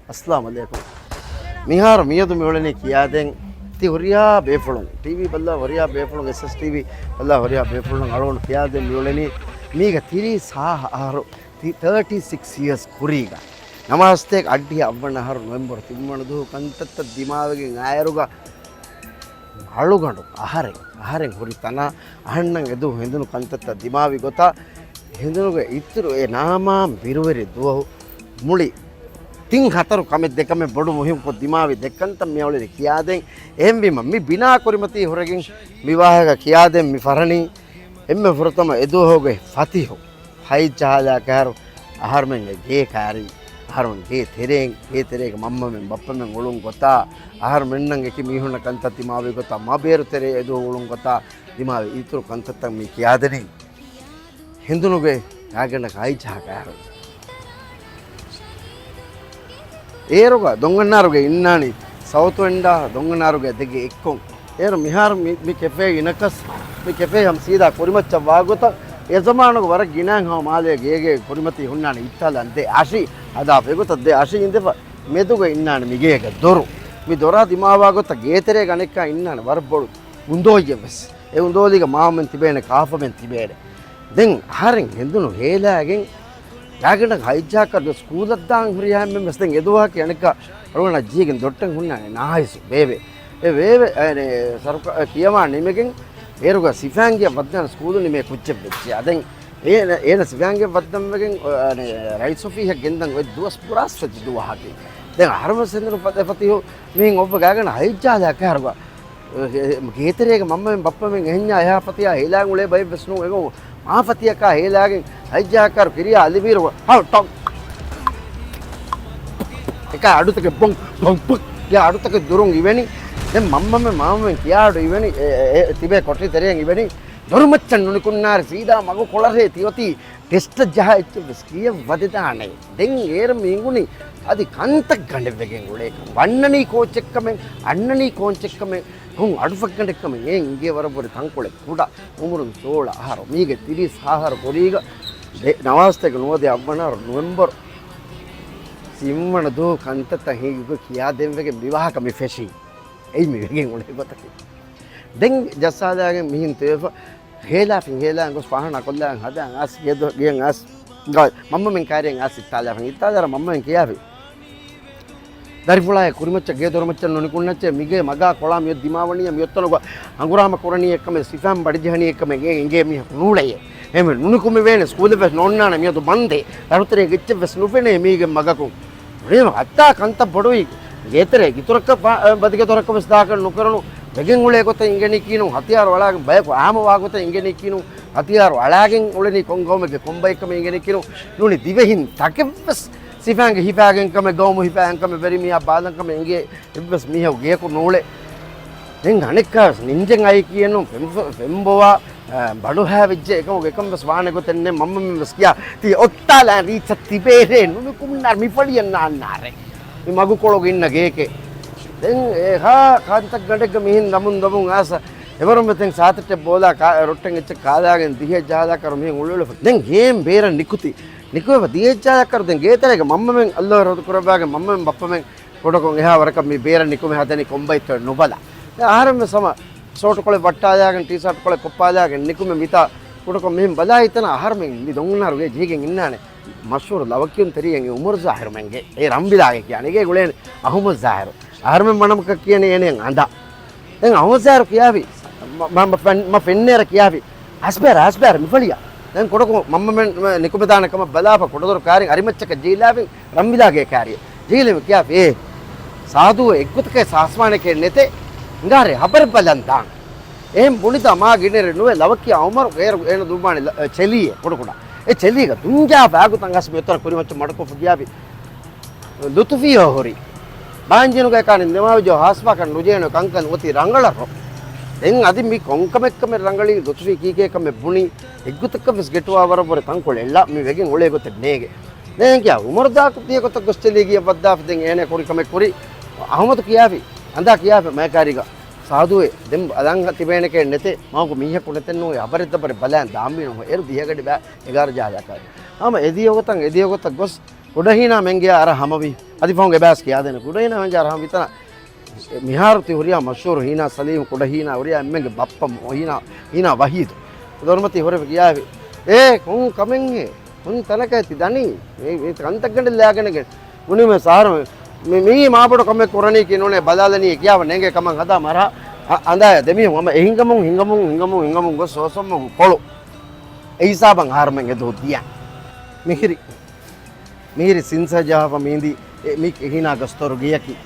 अस्सलाम वालेकुम मिहार मियदु मिवळने कियादें ती होरिया बेफळुं टीवी बल्ला होरिया बेफळुं एसएस टीवी बल्ला होरिया बेफळुं अळोण कियादें मिवळने मीग तिरी साह आरो 36 years कुरीगा नमस्ते अड्डी अव्वण हर नವೆಂಬರ್ ತಿಮ್ಮಣದು ಕಂತತ್ತ ದಿಮಾವಿಗೆ ಗಾಯರುಗ ಅಳುಗಂಡು ಆಹಾರೆ ಹುರಿತನ ಅಹಣ್ಣಂಗೆ ಎದು ಹಿಂದನು ಕಂತತ್ತ ದಿಮಾವಿ ಗೊತ್ತಾ ಹಿಂದನುಗೆ ಇತ್ತರು ಏ ನಾಮ ಬಿರುವರಿ ದುವು ಮುಳಿ තිං හතරු කමෙ දෙකම බොඩු මොහිම් කො දිමාවි දෙකන්ත මියවලේ කියාදෙන් එහෙම් බිම මි බිනා කුරිමති හොරගෙන් විවාහක කියාදෙන් මි ෆරණි එම්මෙ ෆරතම එදෝ හොගේ ෆතිහෝ හයි ජාලා කාරු ආහාරමෙන් ගේ කාරි ආහාරමෙන් ගේ තෙරේක මම්මෙන් බප්පෙන් උලුන් ගොතා ආහාරමෙන් නම් එකි මිහුණ කන්ත දිමාවි ගොතා මබේරු තෙරේ එදෝ උලුන් ගොතා දිමාවි ඊතුරු කන්තත් මි කියාදෙනි හින්දුනුගේ යාගෙන හයි ජා කාරු ඒරුග දොංගනාරුගේ ඉන්නානි සවුත් වෙන්ඩා දොංගනාරුගේ දෙගේ එක්කොන් ඒරු මිහාර මි කෙෆේ ඉනකස් මි කෙෆේ හම් සීදා කුරිමච්ච වාගොත ඒ zamanugo වර ගිනාන් හව මාලේ ගේගේ කුරිමති හුන්නානි ඉත්තලන් දෙ ආශි අදා පෙගොත දෙ ආශි ඉඳප මෙදුගේ ඉන්නානි මිගේක දොරු මි දොරා දිමා වාගොත ගේතරේ ගණෙක්ක ඉන්නානි වර බොළු උන්දෝයෙවස් ඒ උන්දෝලිග මාමෙන් තිබේන කාෆමෙන් තිබේන දැන් හරින් හෙන්දුණු හේලාගෙන් ಯಾಕಂಡ ಹೈಜಾಕರ್ ಸ್ಕೂಲದ್ದಾಂಗ್ ಹುರಿಯಾಮ್ ಮೆಸ್ತಂಗ್ ಎದುವಾಕಿ ಅಣಕ ಅರುಣ ಜೀಗಿನ ದೊಟ್ಟಂಗ್ ಹುಣ್ಣ ನಾಯಿಸು ಬೇವೆ ಏ ಬೇವೆ ಸರ್ಕ ಕಿಯಮ ನಿಮಗೆಂಗ್ ಏರುಗ ಸಿಫಾಂಗಿಯ ಬದ್ನ ಸ್ಕೂಲು ನಿಮೆ ಕುಚ್ಚೆ ಬೆಚ್ಚಿ ಅದಂಗ್ ಏನ ಸಿಫಾಂಗಿಯ ಬದ್ನಂಗೆಂಗ್ ರೈಟ್ ಸೊಫಿ ಗೆಂದಂಗ್ ದುವಸ್ ಪುರಾಸ್ ಸತಿ ದುವ ಹಾಕಿ දැන් අරමසෙන්දරු පතපතියෝ මෙන් ඔබ ගාගෙන හයිජාදයක් හරව ගේතරේක මම්මෙන් බප්පෙන් එහඤ්ඤා එහා පතියා හේලාන් උලේ බයි බස්නු එගෝ මාපතියකා හේලාගෙන් හයිජාකර කිරියා අලිබීර හව ටොක් එක අඩුතක බොං බොං පුක් යා අඩුතක දුරුන් ඉවෙනි දැන් මම්මෙන් කියාඩු ඉවෙනි තිබේ කොටි තරෙන් ඉවෙනි දොරුමච්චන් නුනිකුන්නාර සීදා මග කොළරේ තියොති ටෙස්ට් ජහච්ච විස්කිය වදිතානේ දැන් ඒර මින්ගුනි අදි කන්තක් ගණ්ඩෙවගෙන් උලේ වන්නනී කෝච්චෙක්කමෙන් අන්නනී කෝච්චෙක්කමෙන් ಹುಂ ಅಡುಫಕ್ಕಂಡೆಕ್ಕಮ ಏನ್ ಇಂಗೆ ವರಬರಿ ತಂಕೊಳೆ ಕೂಡ ಉಮರು ಸೋಳ ಆಹಾರ ಮೀಗೆ ತಿರಿಸ್ ಆಹಾರ ಕೊರೀಗ ನವಾಸ್ತೆಗೆ ನೋದೆ ಅಬ್ಬನಾರು ನವೆಂಬರ್ ಸಿಮ್ಮಣದು ಕಂತತ್ತ ಹೀಗೆ ಕಿಯಾದೆಂವೆಗೆ ವಿವಾಹಕ ಮಿ ಫೆಶಿ ಐ ಮಿಗೆ ಉಳೆ ಗೊತ್ತಕ್ಕೆ ದೆಂಗ್ ಜಸಾದಾಗೆ ಮಿಹಿನ್ ತೇಫ ಹೇಲಾ ಅಂಗೋಸ್ ಫಾಹಣ ಕೊಲ್ಲ ಹದ ಆಸ್ ಗೆದು ಗೆಂ ಆಸ್ ಮಮ್ಮ ಮೆನ್ ಕಾರ್ಯಂ ಆಸ್ ಇತ್ತಾದರ ಮಮ್ಮ ಮೆನ್ ಕಿಯಾವಿ දරිපුලාය කුරිමච්ච ගේ දොරමච්ච නොනිකුන්නච්ච මිගේ මගා කොළාම යොත් දිමාවණිය මියොත්තනක අඟුරාම කොරණී එක්කම සිෆම් බඩිජහණී එක්කම ගේ ඉංගේ මිහ නූලයේ එමෙ නුනිකුම වේන ස්කූල් වෙස් නොන්නාන මියොත් බන්දේ දරුතරේ ගෙච්ච වෙස් නුපෙනේ මීගේ මගකු රේම අත්තා කන්ත බොඩොයි ගේතරේ ගිතුරක බදික දොරක වෙස් දාක නොකරණු වෙගෙන් උලේ කොත ඉංගෙනි කීනු හතියාර වලාගෙන් බයක ආම වාගොත ඉංගෙනි කීනු හතියාර වලාගෙන් උලෙනි කොංගොමගේ කොම්බයිකම ඉංගෙනි කීනු නුනි දිවෙහින් තකෙවස් සිෆාංග හිපාගෙන් කම ගෝමු හිපාංග කම වෙරිමියා බාලන් කම එංගේ ඉබ්බස් මිහව ගේකු නෝලේ දැන් අනෙක්කාස් නින්ජෙන් අය කියනු පෙම්බෝවා බඩු හැවිච්ච එකම බස් වානේ ගොතන්නේ මම්ම මෙස් කියා ති ඔත්තාලා රීච තිබේරේ නුනු කුම්නාර මිපලියන් නාන්නාරේ මි මගු කොළොග ඉන්න ගේකේ දැන් ඒහා කාන්තක් ගඩක මිහින් දමුන් ආස එවරම මෙතෙන් සාතට බෝලා රොට්ටෙන් එච්ච කාදාගෙන් දිහේ ජාදා කර මිහින් උළුළු දැන් ගේම් බේර නිකුති නිකුව දියේච්චායක් කරදෙන් ගේතරේක මම්මෙන් අල්ලාහ රොද කරබාගේ මම්මෙන් බප්පෙන් කොඩකොන් එහා වරක මේ බේර නිකුම හදනි කොම්බයිත නොබලා දැන් ආරම්භ සම සෝට කොලේ වට්ටාදාගෙන ටී-ෂර්ට් කොලේ කොප්පාදාගෙන නිකුම මිතා කොඩකොන් මෙහෙන් බලා හිටන ආහාරමෙන් නි දොන්නාරුගේ ජීගෙන් ඉන්නානේ මෂූර් ලවකියුන් තරියෙන් උමර් ਜ਼ਾහිර් මංගේ ඒ රම්බිලාගේ කියන්නේ ගේ ගොලේ අහුමද් ਜ਼ਾහිර් ආරම්භ මනමක කියන්නේ එනේ අඳා දැන් අහුමද් ਜ਼ਾහිර් කියාවි මම ෆෙන්නේර කියාවි අස්බර් මිෆලියා දැන් කොඩකො මම්මෙන් නිකුමදානකම බලාප කොඩදොර කාරින් අරිමච්චක ජීලාවෙන් රම්බිලාගේ කාරිය ජීලෙම කියාපේ ඒ සාදුව එක්කුතක සාස්මානකේ නෙතේ ඉංගාරේ හබර් බලන්දාන් එහෙම් බුනිතා මා ගිනර නුවේ ලවකිය අවමර එන දුමානි චෙලිය කොඩකොඩ ඒ චෙලියක තුන්ජා බාගුතන් අස් මෙතර කුරිමච්ච මඩකො ගියාවි ලුතුෆියෝ හොරි බාංජිනුගේ කානින් දෙමාවිජෝ හාස්වා කන් නුජේන කංකන් ඔති රංගලරෝ දැන් අදි මේ කොංකමෙක්කම රංගලි ලුතුෆි කීකේකම බුනි එක්ගුතක වෙස් ගෙටුවා වරපොර තංකොලෙල්ලා මේ වෙගෙන් ඔලේ ගොත නේගේ දැන් කියා උමරදාක තිය ගොත ගොස්ටලී ගිය බද්දාෆ දැන් එනේ කුරිකම කුරි අහමද කියාවි අඳා කියාවි මෑකාරිග සාදුවේ දැන් අදන් තිබේනකේ නැතේ මාකු මීහක නැතෙන්නෝ අපරිත පරි බලයන් දාම්බිනෝ එරු දියගඩ බෑ 11 ජාදක ආම එදියෝගතන් ගොස් උඩහිනා මෙන්ගේ අර හමවි අදිෆෝන්ගේ බෑස් කියා දෙන උඩහිනා මෙන්ගේ අර හම විතර මිහාරති හොරියා මෂූර් හීනා සලීම් කුඩහිනා හොරියා එම්මගේ බප්පා හීනා වහීද දොර්මති හොරෙ ගියාවේ කොන් කමෙන්ගේ කොන් තනකති දනි මේ කන්තක්කඩ ලාගෙනගේ මුනි මේ සාර මේ මාපඩ කමෙක් කරණී කිනෝනේ බදාලනී කියාව නෙගේ කමන් හදා මරා අඳාය දෙමිය මම හිංගමුන් ගොස් සොසොම පොළො ඒසාබන් ආර්මෙන් එදෝදියා මිහිරි සින්සජාව මීන්දි මික් එහිනා ගස්තොරු ගියකි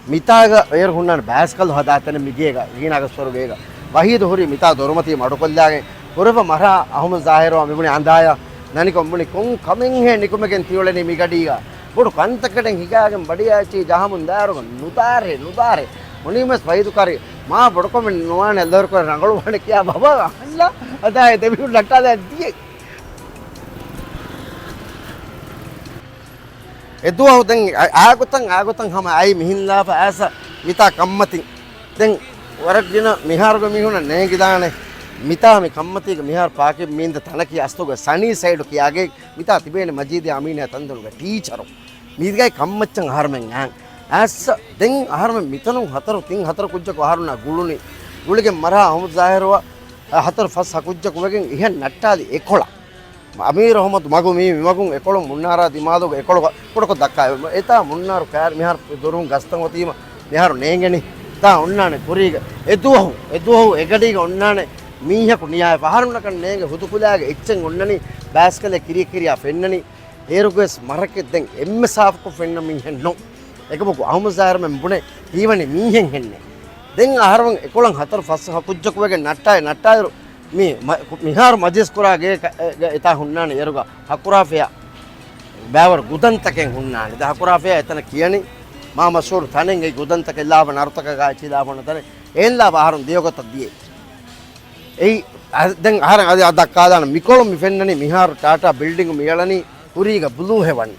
මිතාග එයර හුන්නන බෑස්කල් හදාතන මිගේග එහිනා ගස්තොරු ගේග වහීද හොරි මිතා දොරමති මඩකොල්ලාගේ හොරව මරා අහම ජාහිරව මිබුනි අඳාය නනි කොම්බුනි කොන් කමෙන් හේ නිකුමගෙන් තියොලනේ මිගඩීගා බොඩ කන්තකඩෙන් හිගාගෙන් බඩියාචි ජහමුන් දාරුග නුදාරේ මොනිමස් වයිදුකාරී මා බොඩකොම නොවන එල්ලවර කර රංගලු වණ කියා බබා අල්ලා අදාය දෙවියු ලට්ටා දැද්දියේ එදුව දැන් ආගොතන් හැම අයි මිහින්ලාප ඇස මිතා කම්මති දැන් වරක් දින මිහාරග මිහුණ නේගි දානේ මිතා මේ කම්මතික මිහාර පාකේ මින්ද තනකී අස්තෝග සනී සයිඩ් කියාගේ මිතා තිබේනේ මජීදේ අමීනේ තන්දරුග ටීචරෝ මීදගයි කම්මච්චන් ආහාරමෙන් ඇස් දැන් ආහාරම මිතනු හතර තින් හතර කුජ්ජක ආහාරුණා ගුළුනි ගුලිගේ මරා අහමද් ජාහිරව හතර ෆස් හකුජ්ජක වගෙන් ඉහෙන් නට්ටාදි 11 අමීර අහමද් මගුන් 11 මුන්නාරා දිමාදෝග 11 කොටක දක්කා එතා මුන්නාරු කෑර මිහාර දොරුන් ගස්තන් වතීම මිහාරු නේගනි තා ඔන්නානේ කුරීග එදුවහු එකඩීග ඔන්නානේ මීහකු නියාය පහරුණක නේග හුදුකුලාගේ එච්චෙන් ඔන්නනි බෑස්කලේ කිරියා ෆෙන්නනි ඒරුගස් මරකෙත් දැන් එම්ම සාෆ්කු ෆෙන්න මිහෙන් නෝ එකබකු අහමද් ජාහිර මෙන් බුනේ ඊවනේ මීහෙන් හෙන්නේ දැන් ආහාරවන් 11 4 ෆස් හකුජ්ජක වගේ නට්ටාය මේ මිහාර මජස් කුරාගේ එතා හුන්නානේ ඒරුග හකුරාෆියා බෑවර ගුදන්තකෙන් හුන්නානේ ද හකුරාෆියා එතන කියනි මා මෂූර් තනෙන් ඒ ගුදන්තක ලාව නර්තක ගාචි ලාවන තන එන්ලා බාහරුන් දියගොත දියේ ඒ දැන් ආහාර අදක්කා දාන මිකොළොම් මිෆෙන්නනි මිහාර ටාටා බිල්ඩින්ග් මියලනි කුරීග බුලු හෙවනි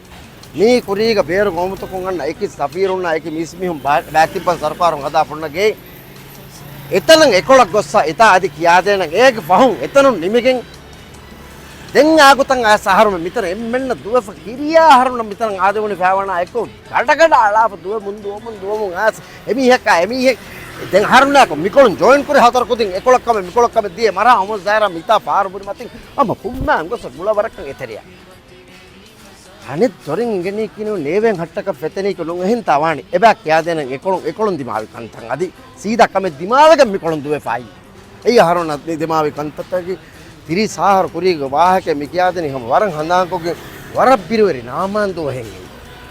මේ කුරීග බේර ගොමුතකුන් ගන්න ඒකි සෆීරුන්නා ඒකි මිස්මිහුම් බෑතිපන් සර්කාරුන් හදා පුන්නගේ එතන 11ක් ගොස්සා එතා අදි කියා දෙන ඒක පහුන් එතන නිමගෙන් දැන් ආගුතන් ආසහරුම මිතර එම්මෙන්න දුවෆ කිරියා හරුන මිතර ආදෙමුනි ෆෑවනා එක්ක කඩකඩ ආලාප දුව මුන් ආස එමිහෙක් දැන් හරුනාක මිකොලන් ජොයින් කරේ හතර කුදින් 11ක්ම දියේ මරා අමොස් දායරා මිතා පාරපුරි මතින් අම පුම්මා ගොස මුල වරක්ක එතරියා අනිත් තොරින් ඉගෙනී කිනෝ නේවෙන් හට්ටක ෆෙතෙනී කලුන් එහෙන් තවානි එබැක් යා දෙන 11 දිමාවි කන්තන් අදි සීදා කම දිමාවක මිකොලන් දුවේ ෆායි එයි හරුන දිමාවි කන්තතගේ තිරි සාහර කුරීග වාහක මිකියා දෙනි හැම වරන් හඳාන්කෝගේ වරක් පිරවරි නාමන්දෝ හෙන්නේ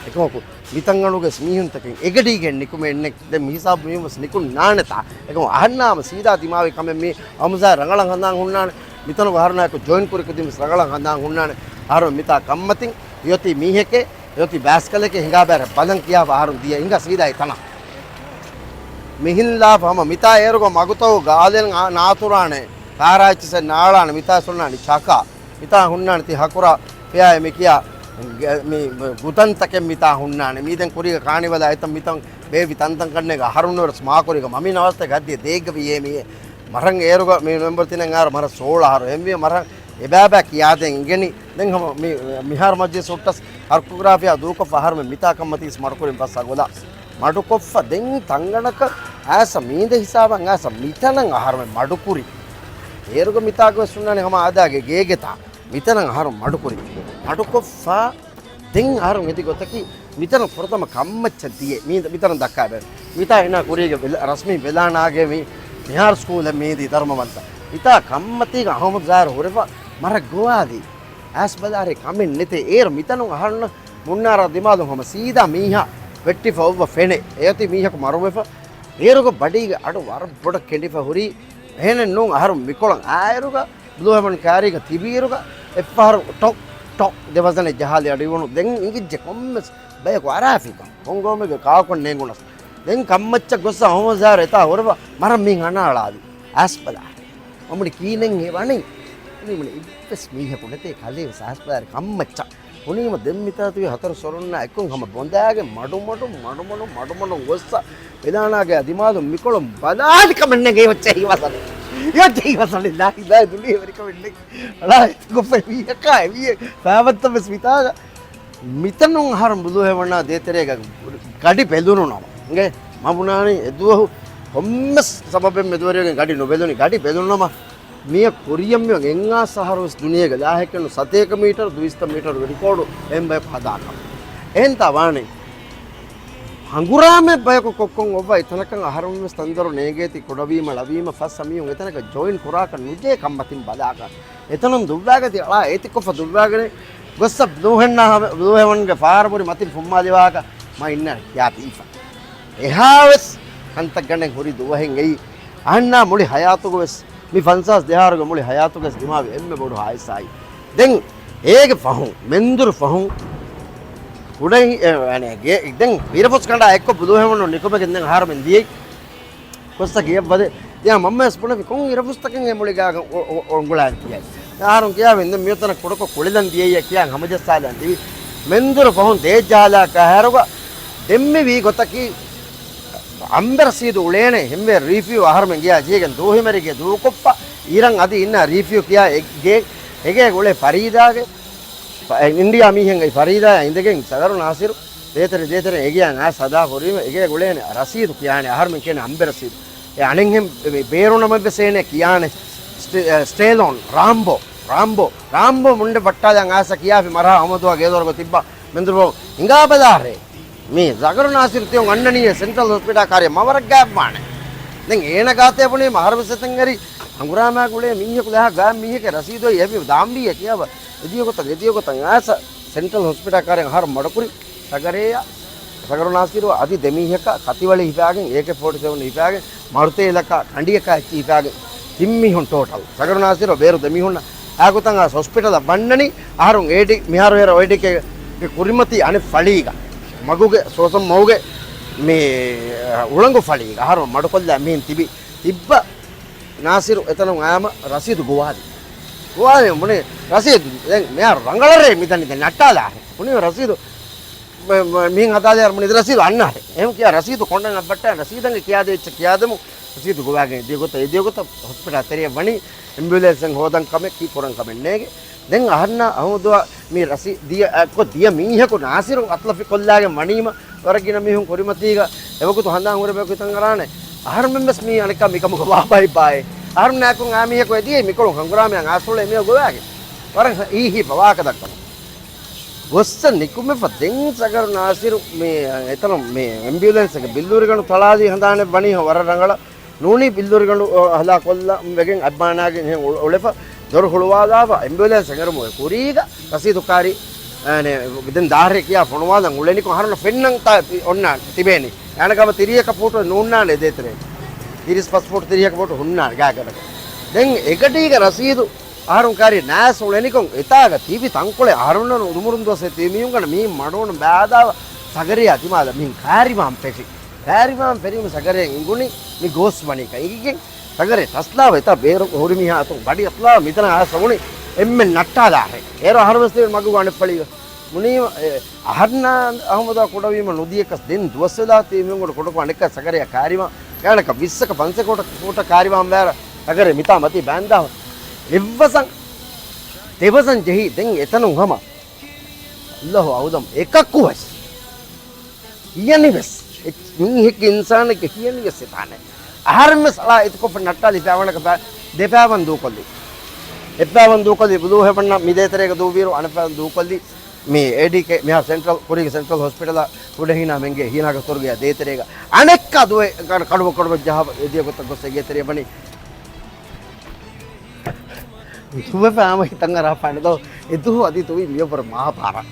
එකමකු මිතංගණුගේ ස්මීහුන්තකෙන් එගඩීගෙන් නිකුමෙන්නේ දැන් මිහිසාබ් මියමස් නිකුන් නානතා එකම අහන්නාම සීදා දිමාවි කම මේ අමුසා රංගලන් හඳාන් හුන්නාන මිතන වහරනායක ජොයින් කුරිකදිම රංගලන් හඳාන් හුන්නාන ආරෝ මිතා කම්මතින් යොති මීහෙකේ යොති බෑස්කලකේ හිඟා බෑර පදන් කියා වහරුන් දිය ඉංග සීදායි තන මිහිල්ලා පම මිතා ඒරුග මගුතෝ ගාලෙන් නාතුරානේ කාරාච්චස නාලාන මිතා සොන්නානි චකා මිතා හුන්නානි ති හකුරා පෙයා මිකියා මේ ගුතන්තකෙන් මිතා හුන්නානේ මීදෙන් කුරිය කාණිවල අයතම් මිතන් බේවි තන්තන් කන්නේ හරුන්නවර ස්මා කුරික මමි නවස්ත ගද්දිය දේග වියේ මේ මරන් ඒරුග මේ නොවැම්බර් 3 ආර මර 16 එම්විය මරන් එබෑබෑ කියා දෙන් ඉගෙනි දැන් හම මේ මිහාර මජ්ජේ සොට්ටස් අර්කෝග්‍රාෆියා දූක ෆහර් මේ මිතා කම්මති ස්මරකුරින් පස්සා ගොලා මඩුකොෆ්ෆ දෙන් තංගණක ආස මීද හිසාවන් ආස මිතනන් ආහාර මේ මඩුකුරි ඒරුග මිතාග වස්ුණානේ හම ආදාගේ ගේගෙතා මිතනන් ආහාර මඩුකුරි මඩුකොෆ්ෆා දෙන් ආහාර මෙති ගොතකි මිතන ප්‍රථම කම්මච්චතියේ මීද මිතන දක්කා බෑ මිතා එනා කුරියගේ රස්මි වෙලානාගේ මේ මිහාර ස්කූල් මේදී ධර්මවන්ත මිතා කම්මතික අහමද් ජාහිර හොරෙපා මර ගෝවාදී ඇස් බදාරේ කමෙන් නැතේ ඒර මිතනු අහන්න මුන්නාර දිමාදුම් හම සීදා මීහා වෙට්ටි ෆවව ෆෙනේ ඒති මීහක මරුවෙප ඒරුග බඩීග අඩ වර බොඩ කෙලිප හොරි එහෙන නුන් අහරු මිකොලන් ආයරුග බුදුහමන් කාරීග තිබීරුග එපහර ටොක් දෙවසනේ ජහලි අඩිවණු දෙන් ඉංගිජ්ජ කොම්මස් බය කොරාෆික හොංගෝමෙග කාකොන් නෙගුණස් දෙන් කම්මච්ච ගොස්ස අහමද් ජාහිර එතා හොරව මර මින් අනාලාදි ඇස් බදා මමනි කීනෙන් හේවණි උනිමනි ඉප්පස් මීහකු නැතේ කලේ සාස්පදාර කම්මච්ච උනිම දෙම්මිතාතුවේ හතර සොරොන්න එක්කුන් හැම බොඳාගේ මඩු ගොස්ස වෙදානාගේ අදිමාදු මිකොළොම් බදාදි කමන්නේ ගේ වච්චේ ඉවසන යොත් ඉවසන දායි දුලි වරි කමන්නේ අලා ගොෆේ මීහකයි මී පාවත්තම ස්මිතා මිතනුන් හරම් බුදු හේවනා දේතරේක ගඩි පෙදුණුනවා නගේ මමුණානේ එදුව හොම්මස් සබබෙන් මෙදුවරගෙන් ගඩි නොබෙදුනි ගඩි පෙදුණනම මිය කොරියම්මිය ගෙන්ගා සහරස් දුනියක 10 කන 7 මීටර 200 මීටර රිකෝඩ් එම්බේ හදාකම් එහෙන් තවානේ හංගුරාමේ බයක කොක්කොන් ඔබ ඉතනකන් අහරුම් ස්තන්දර නේගේති කොඩවීම ලවීම ෆස් සමියුන් එතනක ජොයින් කුරාක නුජේ කම්මතින් බදාක එතනම් දුබ්බාගති අලා ඒතිකොෆ දුබ්බාගනේ ගොස්ස දුහෙන්නා දුහෙවන්ගේ ෆාරපුරි මතින් ෆුම්මා දිවාක මා ඉන්න යාපීෆ එහාවස් හන්තක් ගන්නේ හොරි දුවහෙන් එයි අහන්නා මුලි හයාතුගොස් මි ෆන්සස් දෙහාරග මුලි හයාතුගස් දිමාවේ එම්මේ බොඩු හායිසයි දැන් ඒක ෆහුන් මෙන්දුරු ෆහුන් උඩින් අනේ දැන් වීරපොස් කණ්ඩා එක්ක බුදුහෙවණු නිකමකින් දැන් ආහාරෙන් දියේ කොස්ස ගියබ්බද යා මම්ම ස්පුණ කොන් වීරපොස්තකෙන් එමුලි ගාග ඔංගුලා කියයි ආහාරම් කියාවෙන් දැන් මියතන කොඩක කොළෙන් දියේ කියන් හැමජස්සාලන් දිවි මෙන්දුරු ෆහුන් තේජාලා කහරග දෙම්මි වී ගොතකි ಅಂಬರ್ ಸೀದು ಉಳೇನೆ ಹೆಮ್ಮೆ ರಿವ್ಯೂ ಆಹಾರಮೆಂ ಗಿಯಾ ಜೀಗನ್ ದೋಹಿಮರಿಗೆ ದೂಕೊಪ್ಪ ಈರಂ ಅದಿ ಇನ್ನ ರಿವ್ಯೂ ಕಿಯಾ ಎಗ್ಗೆ ಹೆಗೆ ಉಳೆ ಫರೀದಾಗೆ ಇಂಡಿಯಾ ಮೀಹೆಂಗೈ ಫರೀದಾ ಇಂದಗೆಂ ಸಗರು ನಾಸಿರು ದೇತರೆ ಎಗಿಯಾ ನಾ ಸದಾ ಹೊರಿಮ ಎಗೆ ಉಳೇನೆ ರಸೀದು ಕಿಯಾನೆ ಆಹಾರಮೆಂ ಕೇನೆ ಅಂಬೆ ರಸೀದು ಎ ಅಣೆಂ ಹೆಂ ಬೇರುಣಮೆಂ ಸೇನೆ ಕಿಯಾನೆ ಸ್ಟೇಲೋನ್ ರಾಂಬೋ ಮುಂಡೆ ಬಟ್ಟಾದಂ ಆಸ ಕಿಯಾಫಿ ಮರ ಅಮದುವಾ ಗೇದೋರ್ಗ ತಿಬ್ಬ ಮೆಂದ್ರು ಹಿಂಗಾ ಬದಾರೆ මේ සගරු නාසිරතිය ගන්නණියේ සෙන්ට්‍රල් හොස්පිටල් කාර්ය මවරක් ගෑප්පානේ දැන් ඒන ගාතේ පුනේ මහරවසතෙන් හරි අඟුරාමා කුලේ මීහක දහ ගා මීහක රසීදෝයි එපි දාම්බිය කියව එදියකොත ආස සෙන්ට්‍රල් හොස්පිටල් කාර්යන් හර මඩකුරි සගරේය සගරු නාසිරෝ අදි දෙමීහක කතිවල හිපාගෙන් AK47 හිපාගෙන් මරුතේ ලක කණ්ඩියක හිපාගෙන් තිම්මිහොන් ටෝටල් සගරු නාසිරෝ බේරු දෙමීහොන්න ආගොතන් ආ හොස්පිටල් බන්නණි ආරුන් ඒඩි මිහාර වේර ඔයිඩිකේ කුරිමති අනේ ෆලීගා මගුගේ සෝසම් මවුගේ මේ උලංගු ෆලීගා ආර මඩකොල්ල මෙන් තිබ්බ නාසිරු එතන ආම රසීදු ගෝවාදී මොනේ රසීදු දැන් මෙයා රංගලරේ මිතන් නට්ටාලා මොනේ රසීදු මින් හදාදේ මොනේ රසීදු අන්නාරේ එහෙම කියා රසීදු කොණ්ඩන් අප්පට රසීදංග කියා දෙච්ච කියාදමු රසීදු ගෝවාගේ එදියගොත හොස්පිටල් අතරිය වණි ඇම්බියුලන්සෙන් හොදන් කමේ කී කරන් කමේ නේගේ දැන් අහන්න අහමුදුවා මේ රසි දිය මීහකු නාසිරු අත්ලෆි කොල්ලාගේ මණීම වරකින මිහුන් කොරිමතීග එවකුතු හඳන් උරබෙක ඉතන් කරානේ අහර මෙම්බස් මී අනික මිකමුක වාපයි පායි අහර නාකුන් ආමීහකු එදී මිකොළු හංගුරාමයන් ආසොලේ මිය ගොයාගේ වර ඊහි බවාක දක්කම ගොස්ස නිකුමෙ ෆදෙන් සගර නාසිරු මේ එතන මේ ඇම්බියුලන්ස් එක බිල්ලූරි ගණු තලාදී හඳානේ වණී වර රංගල නූනි බිල්ලූරි ගණු හලා කොල්ලා වෙගෙන් අබ්බානාගේ ඔලෙප දොර හොලවාදාව ඇම්බියුලන්ස් එකරම කුරීග රසීදුකාරි අනේ දැන් දාහරේ කියා ෆොනවාදන් උලෙනික හරන ෆෙන්නන් ඔන්න තිබේනි යනකම තිරියක ෆොටෝ නෝන්නානේ දෙතරේ තිරිස් පාස්පෝර්ට් තිරියක ෆොටෝ හුන්නා ගාගල දැන් එකටීක රසීදු ආරුන්කාරි නාස් උලෙනිකොන් එතාග තීවි තංකොලේ ආරුන්න උරුමුරුන් දොසේ තීමියුන් ගන්න මේ මඩෝන බෑදාව සගරිය අතිමාද මින් කාරිමාම් පෙරීම සගරයෙන් ඉඟුනි මේ ගෝස් වණික ඉකිගෙන් සගරේ තස්ලාව එත බේර හොරි මිහා අතු බඩි අස්ලාව මිතන ආසමුනි එම්මෙන් නට්ටාදාරේ ඒර හරවස්තේ මගු ගන්න පළිව මුනි අහන්න අහමදා කොඩවීම නොදියකස් දෙන් දුවස්සලා තීමියුන් කොට කොටක අනෙක සගරය කාරිමා යනක 20ක 5 කොට කාරිමාම් බෑර සගරේ මිතා මති බෑන්දාව එවසන් දෙවසන් ජෙහි දැන් එතන උහම අල්ලාහ් අවදම් එකක්කුවස් යනිවස් මිනිහෙක් ඉන්සානෙක් කියනිවස් එපානේ ආහාරම සලා එතකොප නට්ටාලි පැවණක දෙපාවන් දූකොල්ලි එපාවන් දූකොල්ලි බුදු හැපන්න මිදේතරේක දූවීරු අනපාවන් දූකොල්ලි මේ ADK මෙහා සෙන්ට්‍රල් කුරිග සෙන්ට්‍රල් හොස්පිටල් උඩහිනා මෙන්ගේ හීනාක තොරගිය දේතරේක අනෙක්ක දුවේ කඩුව ජහව එදියකොත ගොස්සේ තරේ බණි තුවේ පාම හිතන් අරා පානදෝ එදු අදි තුවි මියපර මහපාර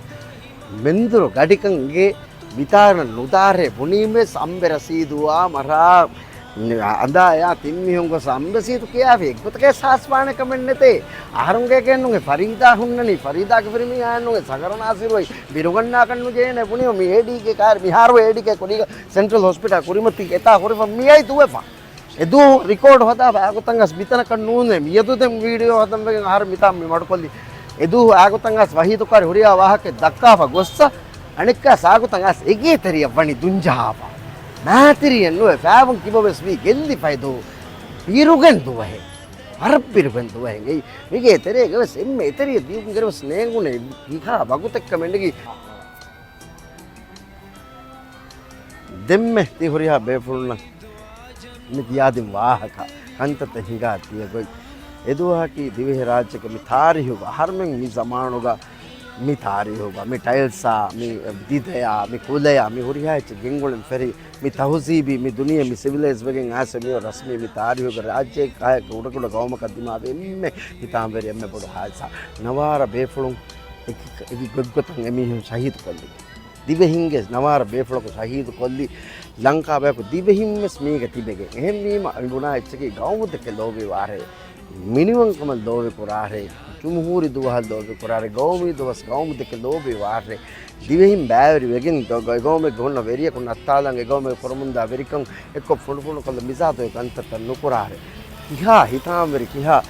මෙන්දුර ගඩිකන්ගේ විතාරන නුදාරේ බුනීමේ සම්බරසීදුවා මරා අදායා තිම්මිහුන්ග සම්බසීතු කියාවේ එක්ගොතකේ සාස්පාන කමෙන්නතේ ආහරුන්ගේ කෙන්නුගේ ෆරීදා හුන්නනි ෆරීදාගේ පරිමි ආන්නුගේ සගරනාසිරුයි බිරුගන්නා කන්නු ජේනේ පුනිය මේ ADK කාර් මිහාරව ADK කුරිග සෙන්ට්‍රල් හොස්පිටල් කුරිමති එතා හොරෆ මියයි තුවේපා එදු රිකෝඩ් හදා ආගොතංගස් බිතන කන්නූනේ මියදු දෙම් වීඩියෝ හදම් වෙගෙන් ආහර මිතම් මඩකොල්ලි එදු ආගොතංගස් වහීතුකාරි හොරියා වාහකේ දක්කාපා ගොස්ස අනික්ක සාගොතංගස් එගේ තරිය වනි දුංජාපා නාතිරියෙන් නුවේ ෆෑවුන් කිබොස් වී ගෙල්ලි ෆයිදෝ පීරුගෙන් දුවහේ අරපිරුගෙන් දුවහේ මේකේ තරේ ගවස් එම්මේ තරේ දීපු ගරවස් නේගුනේ විහා වගුතෙක්ක මෙන්නකි demme ti horiha befulna mi tiyadim wahaka kantata hinga tiya goi eduha ki divhe rajya ke mi tarihuga harmen mi zamanuga mi tarihuga mi tilesa mi didaya mi kulaya mi horiha che gengulen feri mi tahzibi mi duniya mi civilized wegen ase mi rasmi mi tarihuga rajya kay udakuda gawma kadima emme hitamberi emme bodu haisa nawara befulun eki goggotan emi shahid kolli දිවෙහින්ගේ නවාර බේෆලක ශහීද කොල්ලි ලංකාවයක දිවෙහින්මස් මේක තිබෙගේ එහෙම වීම අනුගුණා එච්චකේ ගෞමුද කෙ ලෝබේ වාරේ මිනිවන්කම ලෝබේ කුරාරේ ජුම්හූරි දුවහල් ලෝබේ කුරාරේ ගෞමි දවස් ගෞමුද කෙ ලෝබේ වාරේ දිවෙහින් බෑවරි වෙගෙන් ගෞමේ ගොන්න වෙරිය කුණ අත්තාලංගේ ගෞමේ කරමුන්දා වෙරිකම් එක්ක ෆොණු කොල්ල මිසාතෝ කන්තත නුකුරාරේ කිහා හිතාම්වරි කිහා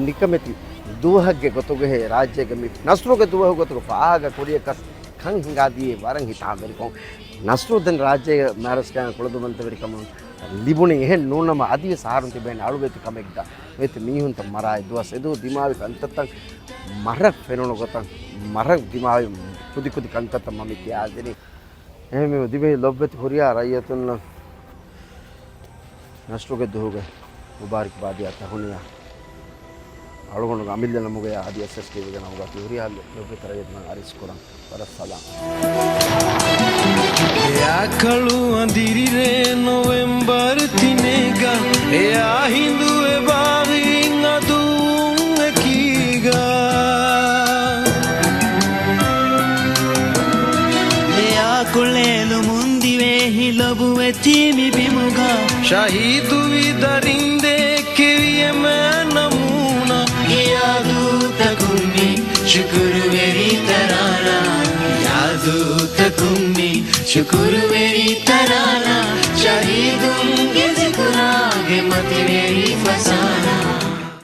නිකමෙති දුවහගේ ගොතගේ රාජ්‍යගේ මි නස්රුගේ දුවහ ගොතක පාග කුරියකස් kan hinga diye waran hitameri kon nasruddin rajya maraskan kuludumanta verikam libuni ehen nunama adiye saharun tiben alubeti kamekda met mihun ta marai duwas edu dimawi kantatan marak fenonu gotan marak dimawi kudi kudi kantatan mami kiya deni ehme dibe lobbeti horiya rayatun nasruge duhuge mubarak badiya tahuniya alugonu amillana muge adi SSK vegana uga horiya lobbeti rayatun aris koran Salam. Akalu andirire November tinega e a hindu e bagin adun ekiga e akulelu mundi ve hilobu etimi bimuga shahidu vidarinde keviye namuna yadu takunni shukru veri tarana तुमने शुक्र मेरी तराना शहीदों के जिक्र आगे मत मेरी फसाना